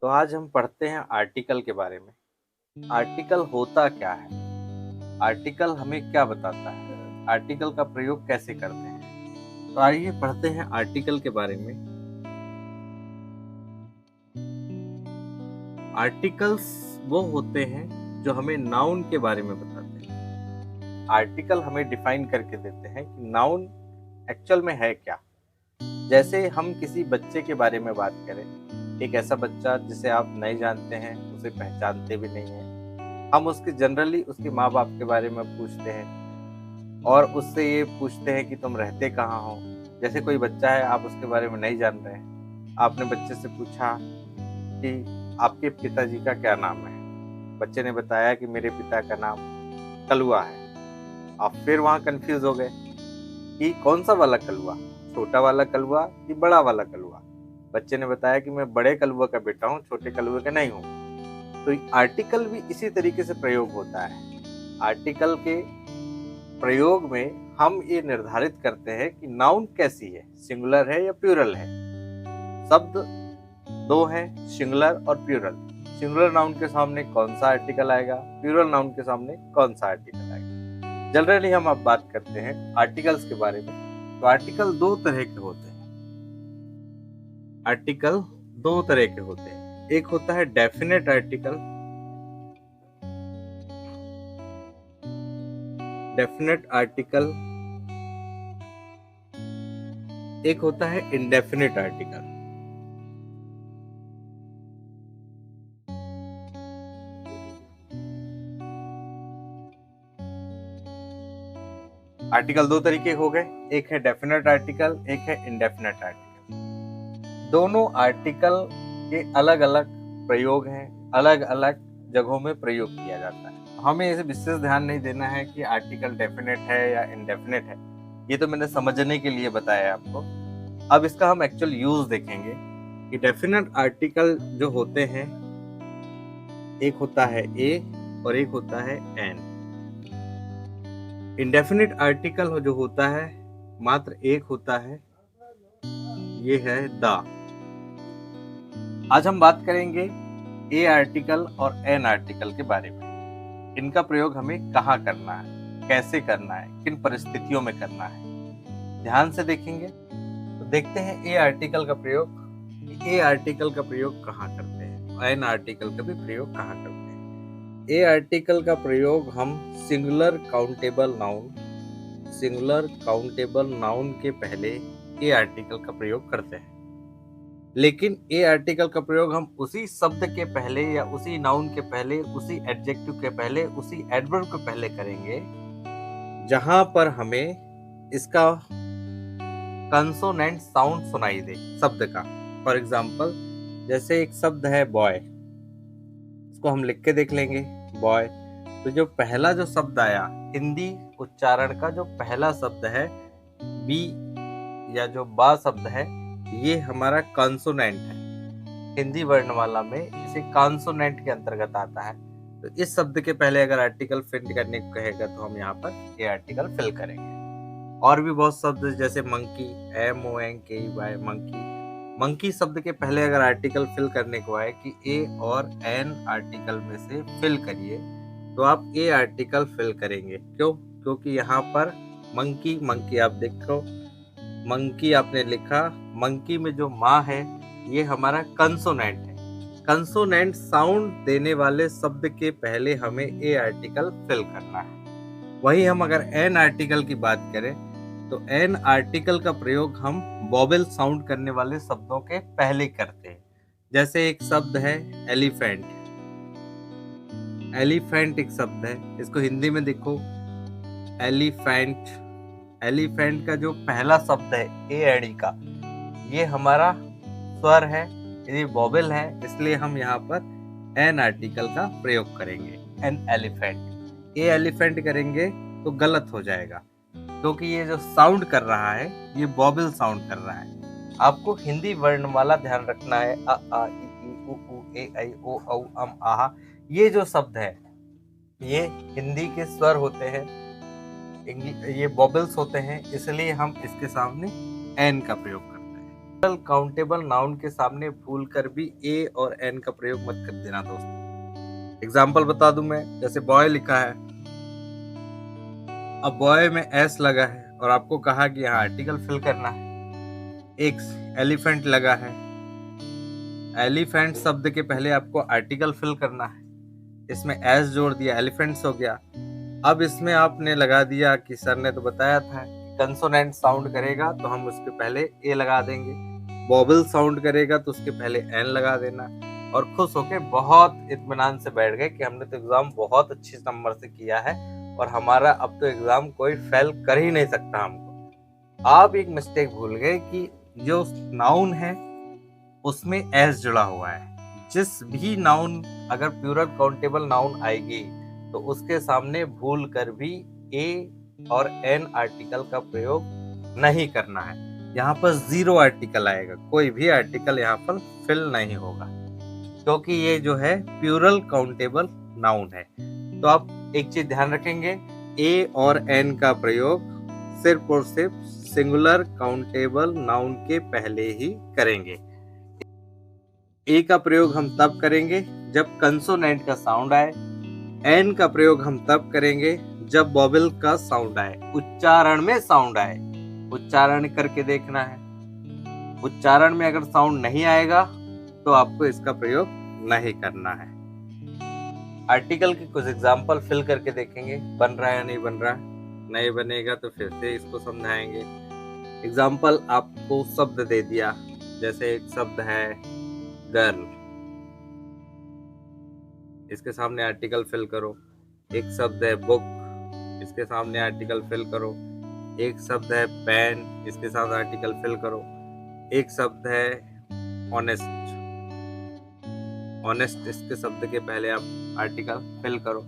तो आज हम पढ़ते हैं आर्टिकल के बारे में। आर्टिकल होता क्या है? आर्टिकल हमें क्या बताता है? आर्टिकल का प्रयोग कैसे करते हैं? तो आइए पढ़ते हैं आर्टिकल के बारे में। आर्टिकल्स वो होते हैं जो हमें नाउन के बारे में बताते हैं। आर्टिकल हमें डिफाइन करके देते हैं कि नाउन एक्चुअल में है क्या। जैसे हम किसी बच्चे के बारे में बात करें, एक ऐसा बच्चा जिसे आप नहीं जानते हैं, उसे पहचानते भी नहीं हैं, हम उसके जनरली उसके माँ बाप के बारे में पूछते हैं और उससे ये पूछते हैं कि तुम रहते कहाँ हो। जैसे कोई बच्चा है, आप उसके बारे में नहीं जान रहे हैं, आपने बच्चे से पूछा कि आपके पिताजी का क्या नाम है। बच्चे ने बताया कि मेरे पिता का नाम कलुआ है। आप फिर वहाँ कंफ्यूज हो गए कि कौन सा वाला कलुआ, छोटा वाला कलुआ कि बड़ा वाला कलुआ। बच्चे ने बताया कि मैं बड़े कलुआ का बेटा हूँ, छोटे कलुए का नहीं हूँ। तो आर्टिकल भी इसी तरीके से प्रयोग होता है। आर्टिकल के प्रयोग में हम ये निर्धारित करते हैं कि नाउन कैसी है, सिंगुलर है या प्लूरल है। शब्द दो हैं, सिंगुलर और प्लूरल। सिंगुलर नाउन के सामने कौन सा आर्टिकल आएगा, प्लूरल नाउन के सामने कौन सा आर्टिकल आएगा। जनरली हम अब बात करते हैं आर्टिकल्स के बारे में। तो आर्टिकल दो तरह के होते हैं। आर्टिकल दो तरह के होते हैं। एक होता है डेफिनेट आर्टिकल, डेफिनेट आर्टिकल। एक होता है इंडेफिनेट आर्टिकल। आर्टिकल दो तरीके हो गए, एक है डेफिनेट आर्टिकल, एक है इंडेफिनेट आर्टिकल। दोनों आर्टिकल के अलग अलग प्रयोग हैं, अलग अलग जगहों में प्रयोग किया जाता है। हमें इसे विशेष ध्यान नहीं देना है कि आर्टिकल डेफिनेट है या इंडेफिनेट है, ये तो मैंने समझने के लिए बताया आपको। अब इसका हम एक्चुअल यूज देखेंगे कि डेफिनेट आर्टिकल जो होते हैं, एक होता है ए और एक होता है एन। इंडेफिनिट आर्टिकल जो होता है मात्र एक होता है, ये है द। आज हम बात करेंगे ए आर्टिकल और एन आर्टिकल के बारे में। इनका प्रयोग हमें कहाँ करना है, कैसे करना है, किन परिस्थितियों में करना है, ध्यान से देखेंगे। तो देखते हैं ए आर्टिकल का प्रयोग, ए आर्टिकल का प्रयोग कहाँ करते हैं, एन आर्टिकल का भी प्रयोग कहाँ करते हैं। ए आर्टिकल का प्रयोग हम singular countable noun, singular countable noun के पहले ए आर्टिकल का प्रयोग करते हैं। लेकिन ए आर्टिकल का प्रयोग हम उसी शब्द के पहले या उसी नाउन के पहले, उसी एडजेक्टिव के पहले, उसी एडवर्ब के पहले करेंगे जहां पर हमें इसका कंसोनेंट साउंड सुनाई दे शब्द का। फॉर एग्जाम्पल, जैसे एक शब्द है बॉय, इसको हम लिख के देख लेंगे बॉय। तो जो पहला जो शब्द आया, हिंदी उच्चारण का जो पहला शब्द है बी या जो बा शब्द है, ये हमारा कॉन्सोनेंट है। हिंदी वर्णमाला में इसे कॉन्सोनेंट के अंतर्गत आता है। तो इस शब्द के पहले अगर आर्टिकल फिल करने को कहेगा तो हम यहाँ पर ए आर्टिकल फिल करेंगे। और भी बहुत शब्द जैसे मंकी, MONKEY, मंकी। मंकी शब्द के पहले अगर आर्टिकल फिल करने को आए कि ए और एन आर्टिकल में से फिल करिए, तो आप ए आर्टिकल फिल करेंगे। क्यों? क्योंकि यहाँ पर मंकी, मंकी आप देखो, मंकी आपने लिखा, मंकी में जो माँ है ये हमारा कंसोनेंट है। कंसोनेंट साउंड देने वाले शब्द के पहले हमें ए आर्टिकल फिल करना है। वही हम अगर एन आर्टिकल की बात करें तो एन आर्टिकल का प्रयोग हम वोवेल साउंड करने वाले शब्दों के पहले करते हैं। जैसे एक शब्द है एलिफेंट, एलिफेंट एक शब्द है, इसको हिंदी में देखो एलिफेंट। एलिफेंट का जो पहला शब्द है ए एडी का, ये हमारा स्वर है, ये वोवेल है, इसलिए हम यहाँ पर एन आर्टिकल का प्रयोग करेंगे। एन एलिफेंट, ए एलिफेंट करेंगे तो गलत हो जाएगा, क्योंकि ये जो साउंड कर रहा है ये वोवेल साउंड कर रहा है। आपको हिंदी वर्णमाला ध्यान रखना है, अ आ इ ई उ ऊ ए ऐ ओ औ अम आहा। ये जो शब्द है ये हिंदी के स्वर होते हैं, ये वोवेल्स होते हैं, इसलिए हम इसके सामने एन का प्रयोग करते हैं। काउंटेबल नाउन के सामने भूल कर भी ए और एन का प्रयोग मत कर देना दोस्तों। एग्जाम्पल बता दूं मैं, जैसे बॉय लिखा है, अब बॉय में एस लगा है और आपको कहा कि यहाँ आर्टिकल फिल करना है। एक एलिफेंट लगा है, एलिफेंट शब्द के पहले आपको आर्टिकल फिल करना है, इसमें एस जोड़ दिया, एलिफेंट्स हो गया। अब इसमें आपने लगा दिया कि सर ने तो बताया था कंसोनेंट साउंड करेगा तो हम उसके पहले ए लगा देंगे, वोवेल साउंड करेगा तो उसके पहले एन लगा देना, और खुश होके बहुत इत्मीनान से बैठ गए कि हमने तो एग्जाम बहुत अच्छे नंबर से किया है और हमारा अब तो एग्जाम कोई फेल कर ही नहीं सकता हमको। आप एक मिस्टेक भूल गए कि जो नाउन है उसमें एस जुड़ा हुआ है। जिस भी नाउन अगर प्लूरल काउंटेबल नाउन आएगी तो उसके सामने भूल कर भी ए और एन आर्टिकल का प्रयोग नहीं करना है। यहाँ पर जीरो आर्टिकल आएगा, कोई भी आर्टिकल यहाँ पर फिल नहीं होगा, क्योंकि ये जो है प्लूरल काउंटेबल नाउन है। तो आप एक चीज ध्यान रखेंगे, ए और एन का प्रयोग सिर्फ और सिर्फ सिंगुलर काउंटेबल नाउन के पहले ही करेंगे। ए का प्रयोग हम तब करेंगे जब कंसोनेंट का साउंड आए, एन का प्रयोग हम तब करेंगे जब वोवेल का साउंड आए, उच्चारण में साउंड आए। उच्चारण करके देखना है, उच्चारण में अगर साउंड नहीं आएगा तो आपको इसका प्रयोग नहीं करना है। आर्टिकल के कुछ एग्जाम्पल फिल करके देखेंगे, बन रहा है या नहीं बन रहा है। नहीं बनेगा तो फिर से इसको समझाएंगे। एग्जाम्पल आपको शब्द दे दिया, जैसे एक शब्द है गर्ल, इसके सामने आर्टिकल फिल करो। एक शब्द है बुक, इसके सामने आर्टिकल फिल करो। एक शब्द है पेन, इसके साथ आर्टिकल फिल करो। एक शब्द है ऑनेस्ट, ऑनेस्ट इसके शब्द के पहले आप आर्टिकल फिल करो।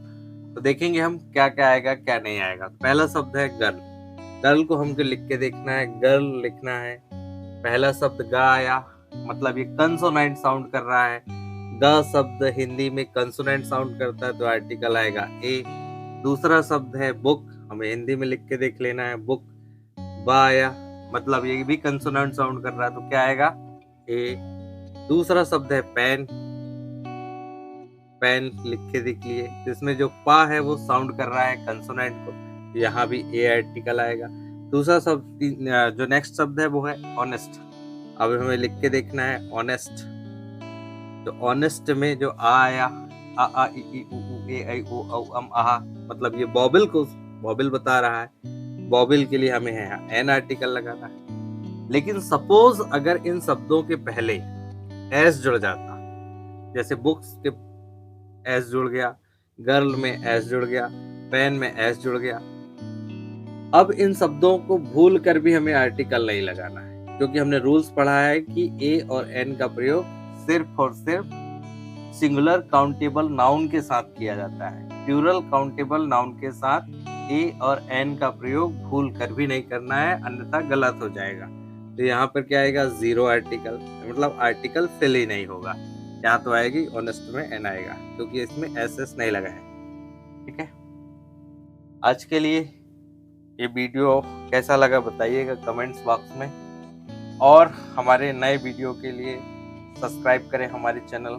तो देखेंगे हम क्या क्या आएगा क्या नहीं आएगा। पहला शब्द है गर्ल, गर्ल को हमको लिख के देखना है, गर्ल लिखना है। पहला शब्द गा आया, मतलब ये कंसोनेंट साउंड कर रहा है। ग शब्द हिंदी में कंसोनेंट साउंड करता है तो आर्टिकल आएगा ए। दूसरा शब्द है बुक, हमें हिंदी में लिख के देख लेना है, बुक। बा आया, मतलब ये भी कंसोनेंट साउंड कर रहा है तो क्या आएगा ए। दूसरा शब्द है पेन, पेन लिख के देख लिए, इसमें जो पा है वो साउंड कर रहा है कंसोनेंट को, यहाँ भी ए आर्टिकल आएगा। दूसरा शब्द जो नेक्स्ट शब्द है वो है ऑनेस्ट, अब हमें लिख के देखना है ऑनेस्ट। तो ऑनेस्ट में जो आ आया, आ आ ई ई उ उ ए आई ओ औ अम आहा, मतलब ये वोवेल को वोवेल बता रहा है। वोवेल के लिए हमें है एन आर्टिकल लगाना है। लेकिन सपोज अगर इन शब्दों के पहले एस जुड़ जाता, जैसे बुक्स के एस जुड़ गया, गर्ल में एस जुड़ गया, पेन में एस जुड़ गया, अब इन शब्दों को भूल कर भी हमें आर्टिकल नहीं लगाना है, क्योंकि हमने रूल्स पढ़ा है कि ए और एन का प्रयोग सिर्फ और सिर्फ सिंगुलर काउंटेबल नाउन के साथ किया जाता है। प्लूरल काउंटेबल नाउन के साथ ए और एन का प्रयोग भूल कर भी नहीं करना है, अन्यथा गलत हो जाएगा। तो यहाँ पर क्या आएगा जीरो आर्टिकल, मतलब आर्टिकल फिल ही नहीं होगा। यहाँ तो आएगी ऑनेस्ट में एन आएगा, क्योंकि इसमें एस एस नहीं लगा है। ठीक है, आज के लिए ये वीडियो कैसा लगा बताइएगा कमेंट्स बॉक्स में, और हमारे नए वीडियो के लिए सब्सक्राइब करें हमारे चैनल